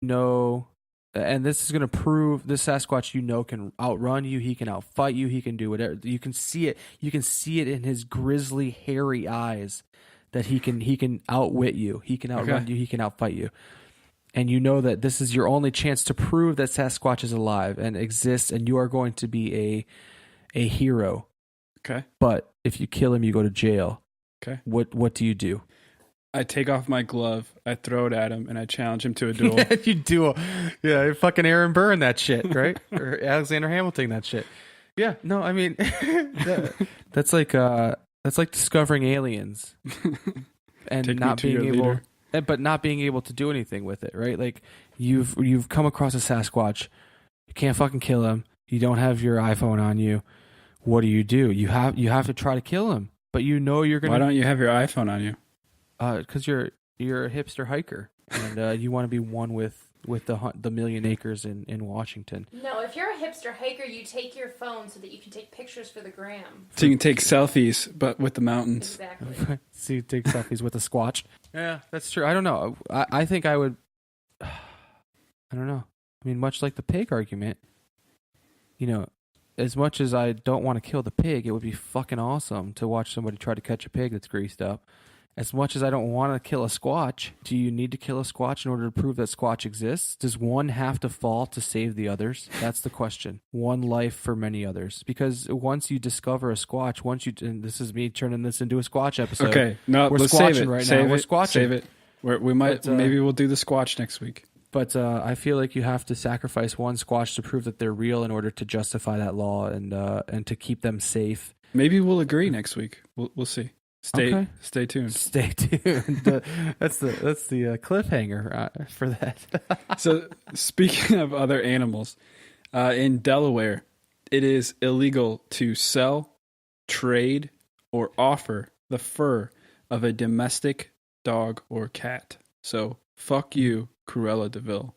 know, and this is going to prove this Sasquatch, can outrun you. He can outfight you. He can do whatever. You can see it. You can see it in his grisly, hairy eyes that he can outwit you. He can outrun you. He can outfight you. And you know that this is your only chance to prove that Sasquatch is alive and exists, and you are going to be a hero. Okay. But if you kill him, you go to jail. Okay. What do you do? I take off my glove, I throw it at him, and I challenge him to a duel. Yeah, you duel. Yeah, you're fucking Aaron Burr that shit, right? Or Alexander Hamilton that shit. Yeah, no, I mean, that's like discovering aliens and Take not being able, leader. but not being able to do anything with it, right? Like you've come across a Sasquatch, you can't fucking kill him. You don't have your iPhone on you. What do? You have to try to kill him, but you know you're gonna. Why don't you have your iPhone on you? Because you're a hipster hiker, and you want to be one with the million acres in Washington. No, if you're a hipster hiker, you take your phone so that you can take pictures for the gram. So you can take selfies, but with the mountains. Exactly. So you take selfies with a Squatch. Yeah, that's true. I don't know. I think I would. I don't know. I mean, much like the pig argument, as much as I don't want to kill the pig, it would be fucking awesome to watch somebody try to catch a pig that's greased up. As much as I don't want to kill a Squatch, do you need to kill a Squatch in order to prove that Squatch exists? Does one have to fall to save the others? That's the question. One life for many others. Because once you discover a Squatch, and this is me turning this into a Squatch episode. Okay, no, we're let's squatching save it. right save now. It, we're squatching. Save it. We might maybe we'll do the Squatch next week. But I feel like you have to sacrifice one Squatch to prove that they're real in order to justify that law and to keep them safe. Maybe we'll agree next week. We'll see. Stay tuned. Stay tuned. That's the cliffhanger for that. So speaking of other animals, in Delaware, it is illegal to sell, trade, or offer the fur of a domestic dog or cat. So fuck you, Cruella de Vil.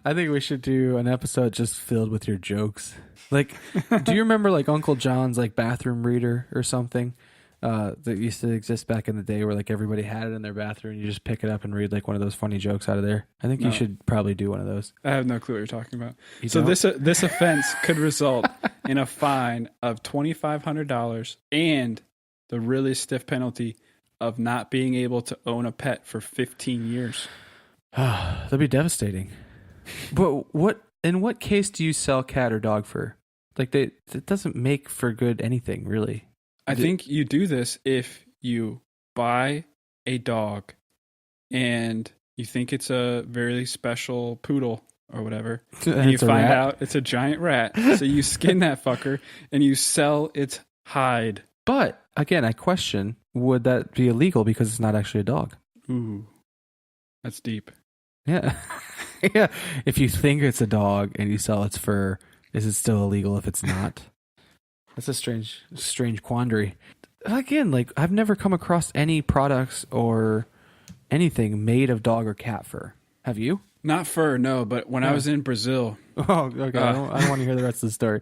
I think we should do an episode just filled with your jokes. Like, do you remember like Uncle John's like bathroom reader or something that used to exist back in the day where like everybody had it in their bathroom? You just pick it up and read like one of those funny jokes out of there. I think you should probably do one of those. I have no clue what you're talking about. You so don't? this offense could result in a fine of $2,500 and the really stiff penalty of not being able to own a pet for 15 years. That'd be devastating. But in what case do you sell cat or dog fur? Like it doesn't make for good anything, really. I think you do this if you buy a dog and you think it's a very special poodle or whatever, and you find out it's a giant rat. So you skin that fucker and you sell its hide. But again, I question, would that be illegal because it's not actually a dog? Ooh, that's deep. Yeah. Yeah. If you think it's a dog and you sell its fur, is it still illegal if it's not? That's a strange quandary. Again, like I've never come across any products or anything made of dog or cat fur. Have you? Not fur, no. But when I was in Brazil, oh, okay. I don't want to hear the rest of the story.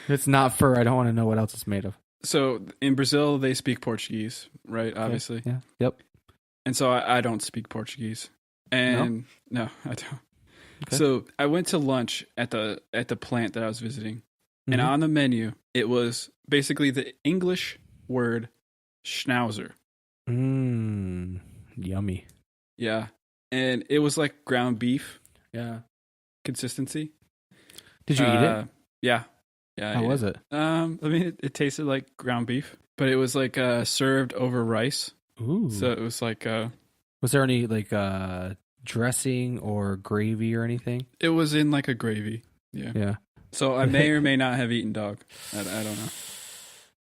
If it's not fur, I don't want to know what else it's made of. So in Brazil, they speak Portuguese, right? Okay. Obviously. Yeah. Yep. And so I don't speak Portuguese, and no I don't. Okay. So I went to lunch at the plant that I was visiting. And on the menu, it was basically the English word schnauzer. Yummy. Yeah. And it was like ground beef. Yeah. Consistency. Did you eat it? Yeah. Yeah. How was it? I mean, it tasted like ground beef, but it was like served over rice. Ooh. So it was like... was there any like dressing or gravy or anything? It was in like a gravy. Yeah. Yeah. So I may or may not have eaten dog. I don't know.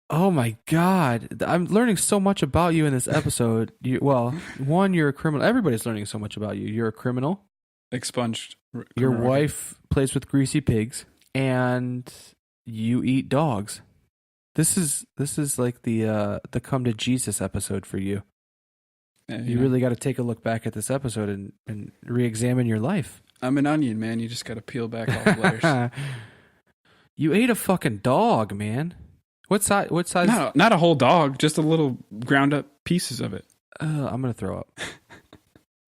Oh my God. I'm learning so much about you in this episode. One, you're a criminal. Everybody's learning so much about you. You're a criminal. Expunged. Your wife plays with greasy pigs and you eat dogs. This is like the come to Jesus episode for you. Yeah, you really got to take a look back at this episode and re-examine your life. I'm an onion, man. You just got to peel back all the layers. You ate a fucking dog, man. What size? No, not a whole dog, just a little ground up pieces of it. I'm gonna throw up.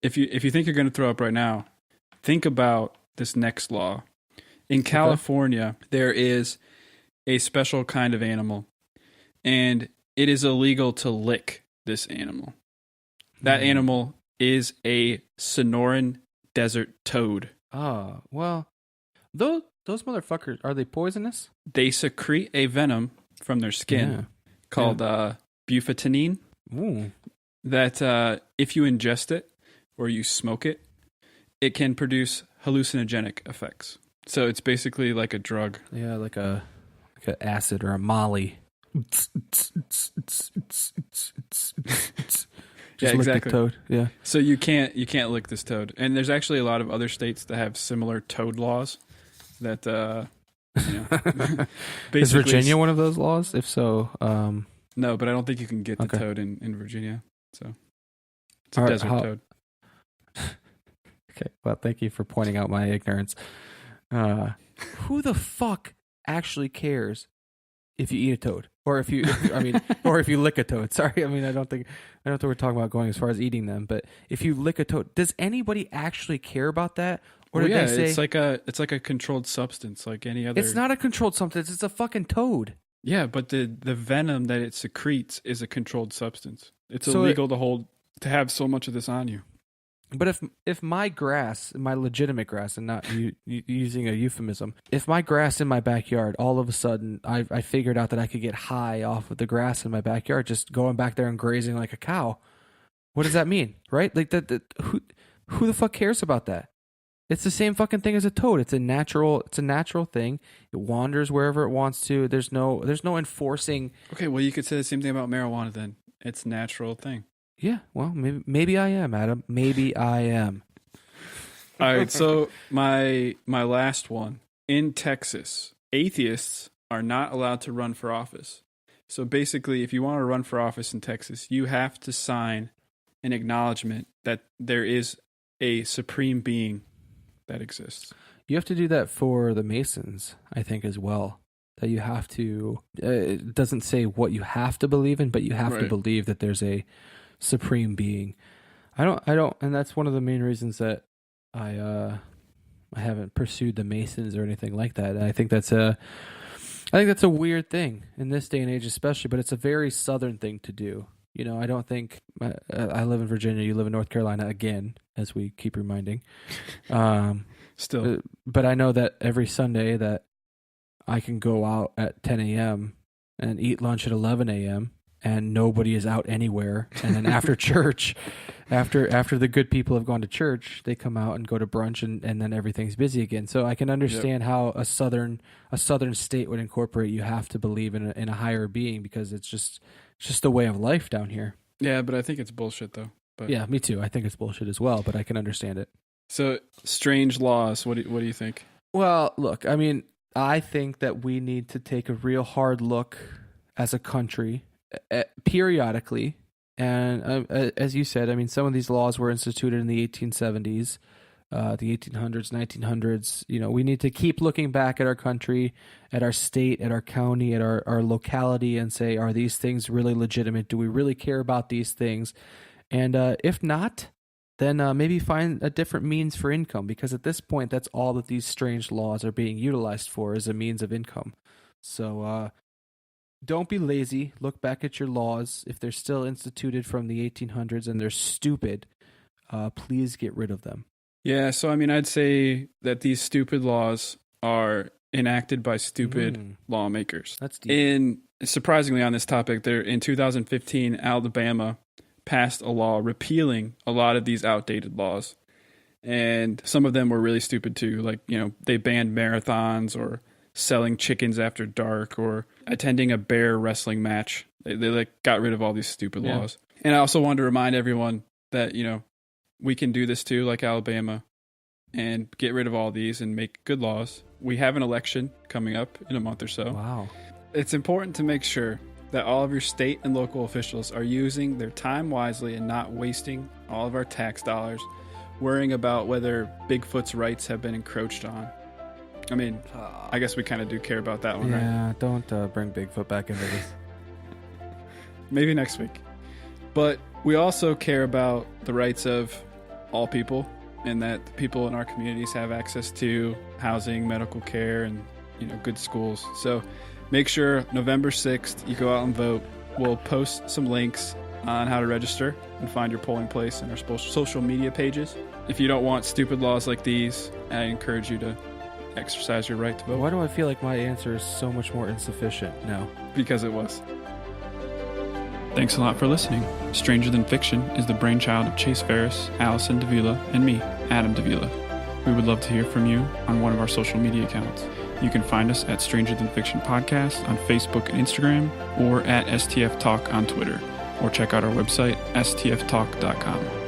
If you think you're going to throw up right now, think about this next law. In California, there is a special kind of animal, and it is illegal to lick this animal. That animal is a Sonoran desert toad. Oh, well, those motherfuckers, are they poisonous? They secrete a venom from their skin called bufotenine. Ooh. That if you ingest it or you smoke it, it can produce hallucinogenic effects. So it's basically like a drug. Yeah, like an acid or a molly. Yeah, exactly. Toad. Yeah. So you can't lick this toad. And there's actually a lot of other states that have similar toad laws. That is Virginia one of those laws? If so, no, but I don't think you can get the toad in Virginia. So it's a desert toad. Okay. Well, thank you for pointing out my ignorance. Who the fuck actually cares if you eat a toad, or if you lick a toad? Sorry, I don't think we're talking about going as far as eating them, but if you lick a toad, does anybody actually care about that? Or did they say it's like a controlled substance, like any other? It's not a controlled substance. It's a fucking toad. Yeah, but the venom that it secretes is a controlled substance. It's illegal to have so much of this on you. But if my grass, my legitimate grass, and not using a euphemism, if my grass in my backyard, all of a sudden I figured out that I could get high off of the grass in my backyard, just going back there and grazing like a cow, what does that mean, right? Like who the fuck cares about that? It's the same fucking thing as a toad. It's a natural thing. It wanders wherever it wants to. There's no enforcing. Okay, well you could say the same thing about marijuana then. It's a natural thing. Yeah, well, maybe I am, Adam. Maybe I am. All right, so my last one. In Texas, atheists are not allowed to run for office. So basically, if you want to run for office in Texas, you have to sign an acknowledgement that there is a supreme being that exists. You have to do that for the Masons, I think, as well. That you have to. It doesn't say what you have to believe in, but you have to believe that there's a supreme being. I don't, and that's one of the main reasons that I haven't pursued the Masons or anything like that. And I think that's a weird thing in this day and age, especially. But it's a very Southern thing to do. You know, I don't think I live in Virginia. You live in North Carolina again, as we keep reminding. Still, but I know that every Sunday that I can go out at 10 a.m. and eat lunch at 11 a.m. and nobody is out anywhere. And then after church, after the good people have gone to church, they come out and go to brunch, and then everything's busy again. So I can understand how a southern state would incorporate you have to believe in a higher being, because it's just the way of life down here. Yeah, but I think it's bullshit though. But yeah, me too. I think it's bullshit as well, but I can understand it. So strange laws. What do you think? Well, look, I mean, I think that we need to take a real hard look as a country periodically. And as you said, I mean, some of these laws were instituted in the 1870s, the 1800s, 1900s. You know, we need to keep looking back at our country, at our state, at our county, at our locality, and say, are these things really legitimate? Do we really care about these things? And if not, then maybe find a different means for income, because at this point, that's all that these strange laws are being utilized for, is a means of income. So don't be lazy. Look back at your laws. If they're still instituted from the 1800s and they're stupid, please get rid of them. Yeah, so I mean, I'd say that these stupid laws are enacted by stupid lawmakers. That's deep. Surprisingly, on this topic, there in 2015, Alabama passed a law repealing a lot of these outdated laws. And some of them were really stupid too. Like, you know, they banned marathons or selling chickens after dark or attending a bear wrestling match. They like got rid of all these stupid laws. And I also wanted to remind everyone that, you know, we can do this too, like Alabama, and get rid of all these and make good laws. We have an election coming up in a month or so. Wow. It's important to make sure that all of your state and local officials are using their time wisely and not wasting all of our tax dollars worrying about whether Bigfoot's rights have been encroached on. I mean, I guess we kind of do care about that one, right? Yeah, don't bring Bigfoot back into this. Maybe next week. But We also care about the rights of all people, and that the people in our communities have access to housing, medical care, and good schools. So make sure November 6th you go out and vote. We'll post some links on how to register and find your polling place in our social media pages. If you don't want stupid laws like these, I encourage you to exercise your right to vote. Why do I feel like my answer is so much more insufficient now? Because it was. Thanks a lot for listening. Stranger Than Fiction is the brainchild of Chase Ferris, Allison Davila, and me, Adam Davila. We would love to hear from you on one of our social media accounts. You can find us at Stranger Than Fiction Podcast on Facebook and Instagram, or at STF Talk on Twitter, or check out our website, stftalk.com.